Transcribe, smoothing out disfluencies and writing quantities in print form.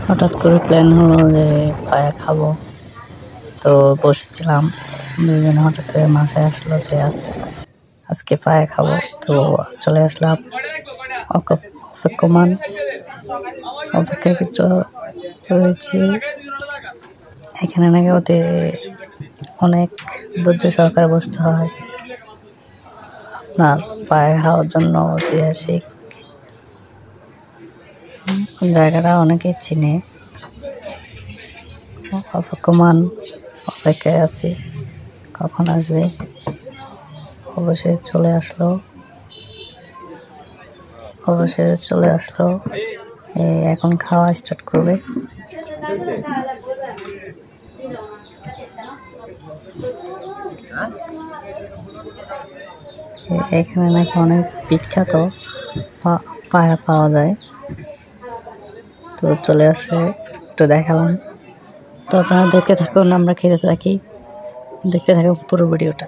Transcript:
হঠাৎ করে প্ল্যান হলো যে পায়া খাবো, তো বসেছিলাম। দুজন হঠাৎ করে মাথায় আসলো যে আজকে পায়া খাবো, তো চলে আসলাম। অপেক্ষমান অপেক্ষা কিছু রয়েছি। এখানে নাকি ওদের অনেক ধৈর্য সহকারে বসতে হয়। আপনার পায়া খাওয়ার জন্য ঐতিহাসিক জায়গাটা অনেকেই চিনে। অপেক্ষমান অপেক্ষায় আছি কখন আসবে। অবশেষে চলে আসলো। এখন খাওয়া স্টার্ট করবে। এখানে নাকি অনেক বিখ্যাত পায়া পাওয়া যায়, তো চলে আসে, একটু দেখালাম। তো আপনারা দেখতে থাকুন, আমরা খেতে থাকি, দেখতে থাকুন পুরো ভিডিওটা।